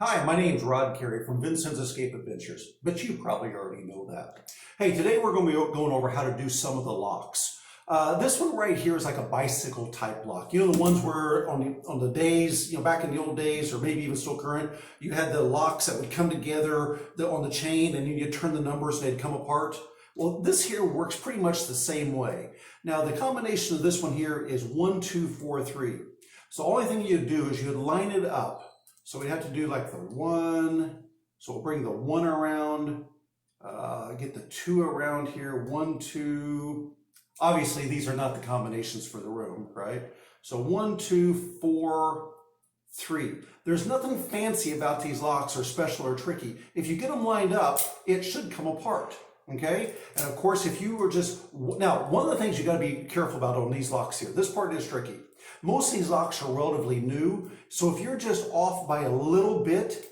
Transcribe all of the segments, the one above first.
Hi, my name's Rod Carey from Vincent's Escape Adventures, but you probably already know that. Hey, today we're going to be going over how to do some of the locks. This one right here is like a bicycle type lock. You know, the ones where on the days, back in the old days, or maybe even still current, you had the locks that would come together on the chain and then you'd turn the numbers and they'd come apart. Well, this here works pretty much the same way. Now, the combination of this one here is 1, 2, 4, 3. So the only thing you'd do is you'd line it up. So we have to do like the 1, so we'll bring the 1 around, get the 2 around here, 1, 2. Obviously, these are not the combinations for the room, right? So 1, 2, 4, 3. There's nothing fancy about these locks or special or tricky. If you get them lined up, it should come apart, okay? And of course, if you were now, one of the things you got to be careful about on these locks here, this part is tricky. Most of these locks are relatively new, so if you're just off by a little bit,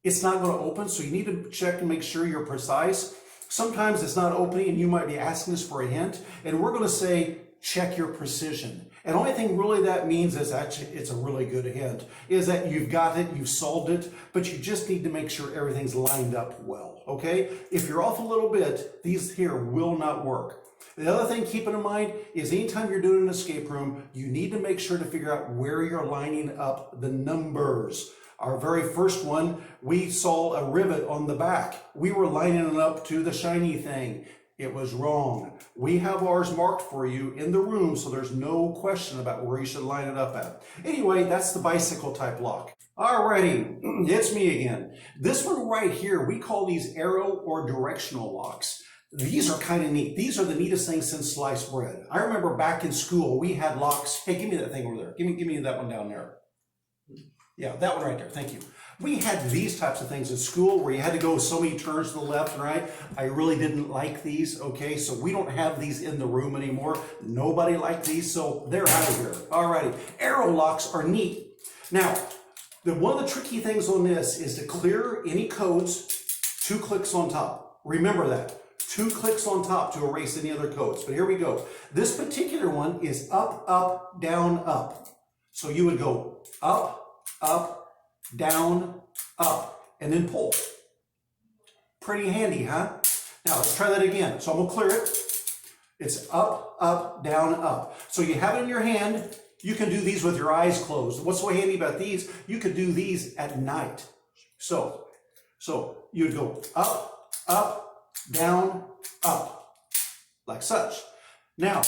it's not going to open, so you need to check and make sure you're precise. Sometimes it's not opening and you might be asking us for a hint, and we're going to say, check your precision. And the only thing really that means is actually, it's a really good hint, is that you've got it, you've solved it, but you just need to make sure everything's lined up well, okay? If you're off a little bit, these here will not work. The other thing keeping in mind is anytime you're doing an escape room, you need to make sure to figure out where you're lining up the numbers. Our very first one, we saw a rivet on the back. We were lining it up to the shiny thing. It was wrong. We have ours marked for you in the room, so there's no question about where you should line it up at. Anyway, that's the bicycle type lock. Alrighty, it's me again. This one right here, we call these arrow or directional locks. These are kind of neat. These are the neatest things since sliced bread. I remember back in school, we had locks. Hey, give me that thing over there. Give me that one down there. Yeah, that one right there. Thank you. We had these types of things in school where you had to go so many turns to the left and right. I really didn't like these, okay? So we don't have these in the room anymore. Nobody liked these, so they're out of here. Alrighty, arrow locks are neat. Now, one of the tricky things on this is to clear any codes, 2 clicks on top. Remember that. 2 clicks on top to erase any other codes. But here we go. This particular one is up, up, down, up. So you would go up, up, down, up, and then pull. Pretty handy, huh? Now let's try that again. So I'm gonna clear it. It's up, up, down, up. So you have it in your hand. You can do these with your eyes closed. What's so handy about these? You could do these at night. So you'd go up, up, down, up, like such. Now,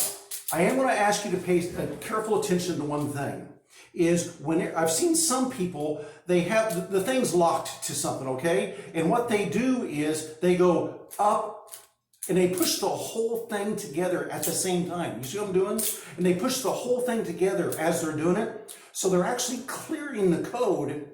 I am going to ask you to pay careful attention to one thing. Is when I've seen some people, they have the things locked to something, okay? And what they do is they go up and they push the whole thing together at the same time. You see what I'm doing? And they push the whole thing together as they're doing it. So they're actually clearing the code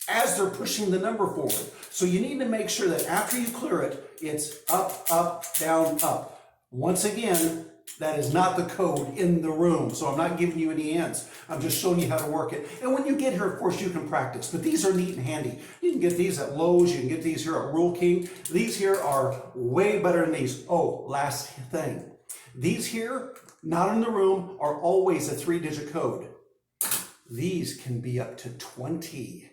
as they're pushing the number forward. So you need to make sure that after you clear it, it's up, up, down, up. Once again, that is not the code in the room, so I'm not giving you any hints. I'm just showing you how to work it. And when you get here, of course, you can practice. But these are neat and handy. You can get these at Lowe's. You can get these here at Rural King. These here are way better than these. Oh, last thing. These here, not in the room, are always a 3-digit code. These can be up to 20.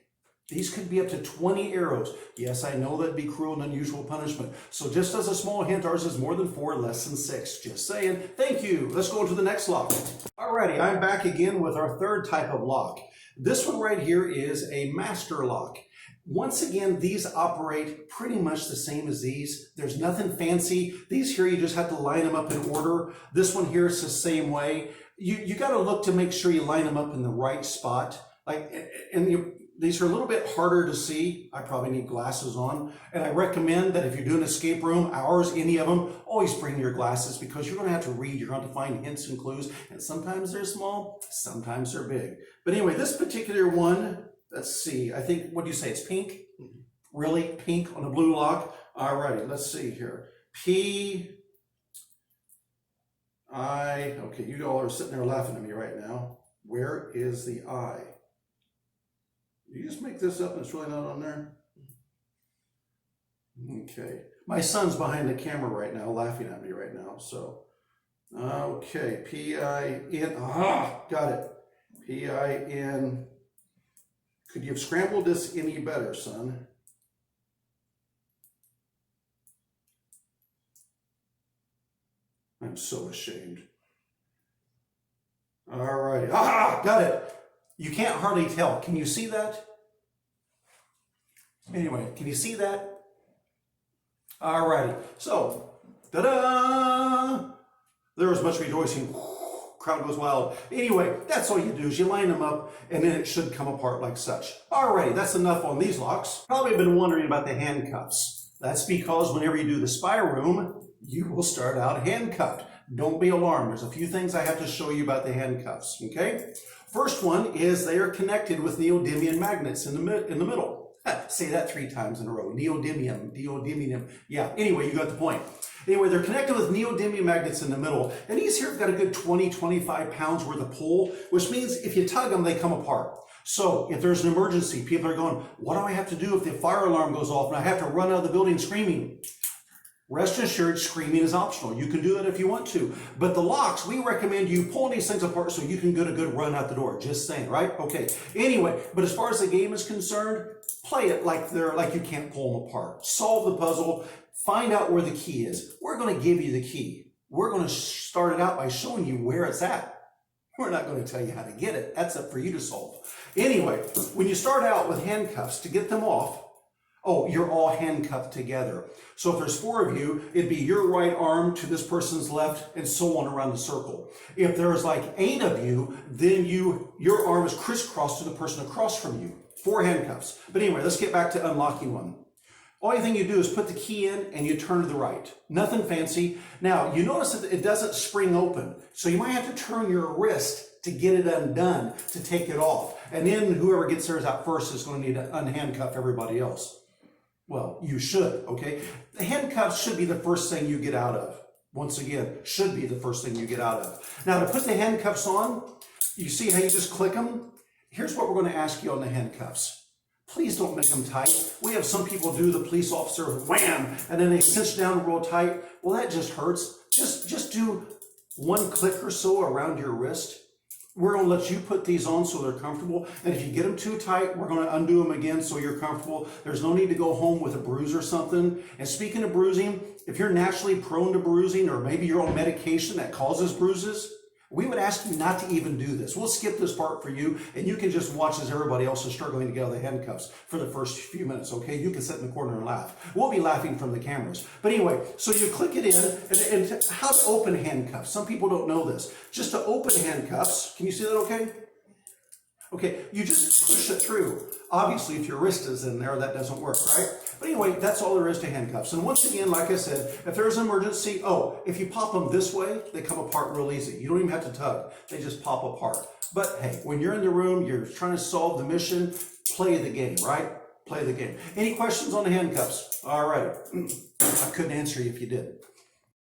These could be up to 20 arrows. Yes, I know that'd be cruel and unusual punishment. So just as a small hint, ours is more than 4, less than 6. Just saying. Thank you. Let's go on to the next lock. Alrighty, I'm back again with our third type of lock. This one right here is a master lock. Once again, these operate pretty much the same as these. There's nothing fancy. These here, you just have to line them up in order. This one here is the same way. You got to look to make sure you line them up in the right spot. These are a little bit harder to see. I probably need glasses on. And I recommend that if you're doing an escape room, ours, any of them, always bring your glasses because you're going to have to read. You're going to have to find hints and clues. And sometimes they're small, sometimes they're big. But anyway, this particular one, let's see. I think, what do you say? It's pink? Really? Pink on a blue lock? Alrighty, let's see here. P-I, okay, you all are sitting there laughing at me right now. Where is the I? You just make this up and it's really not on there? Okay. My son's behind the camera right now, laughing at me right now, so. Okay, P-I-N, got it. P-I-N, Could you have scrambled this any better, son? I'm so ashamed. All right. Ah, got it. You can't hardly tell. Can you see that? Anyway, can you see that? All righty. So, ta-da! There was much rejoicing. Crowd goes wild. Anyway, that's all you do is you line them up and then it should come apart like such. Alrighty, that's enough on these locks. Probably been wondering about the handcuffs. That's because whenever you do the spy room, you will start out handcuffed. Don't be alarmed. There's a few things I have to show you about the handcuffs, okay? First one is they are connected with neodymium magnets in the middle. Say that 3 times in a row. Neodymium. Yeah, anyway, you got the point. Anyway, they're connected with neodymium magnets in the middle, and these here have got a good 20, 25 pounds worth of pull, which means if you tug them, they come apart. So if there's an emergency, people are going, what do I have to do if the fire alarm goes off and I have to run out of the building screaming? Rest assured, screaming is optional. You can do that if you want to. But the locks, we recommend you pull these things apart so you can get a good run out the door. Just saying, right? Okay. Anyway, but as far as the game is concerned, play it like you can't pull them apart. Solve the puzzle. Find out where the key is. We're going to give you the key. We're going to start it out by showing you where it's at. We're not going to tell you how to get it. That's up for you to solve. Anyway, when you start out with handcuffs, to get them off, you're all handcuffed together. So if there's 4 of you, it'd be your right arm to this person's left and so on around the circle. If there's like 8 of you, then your arm is crisscrossed to the person across from you. 4 handcuffs. But anyway, let's get back to unlocking one. Only thing you do is put the key in and you turn to the right. Nothing fancy. Now, you notice that it doesn't spring open. So you might have to turn your wrist to get it undone, to take it off. And then whoever gets theirs out first is going to need to unhandcuff everybody else. Well, you should, okay? The handcuffs should be the first thing you get out of. Once again, should be the first thing you get out of. Now, to put the handcuffs on, you see how you just click them? Here's what we're going to ask you on the handcuffs. Please don't make them tight. We have some people do the police officer, wham, and then they cinch down real tight. Well, that just hurts. Just do 1 click or so around your wrist. We're going to let you put these on so they're comfortable. And if you get them too tight, we're going to undo them again so you're comfortable. There's no need to go home with a bruise or something. And speaking of bruising, if you're naturally prone to bruising or maybe you're on medication that causes bruises, we would ask you not to even do this. We'll skip this part for you, and you can just watch as everybody else is struggling to get out of the handcuffs for the first few minutes, okay? You can sit in the corner and laugh. We'll be laughing from the cameras. But anyway, so you click it in, and how to open handcuffs. Some people don't know this. Just to open handcuffs, can you see that okay? Okay, you just push it through. Obviously, if your wrist is in there, that doesn't work, right? But anyway, that's all there is to handcuffs. And once again, like I said, if there's an emergency, if you pop them this way, they come apart real easy. You don't even have to tug. They just pop apart. But hey, when you're in the room, you're trying to solve the mission, play the game, right? Play the game. Any questions on the handcuffs? All right. I couldn't answer you if you did.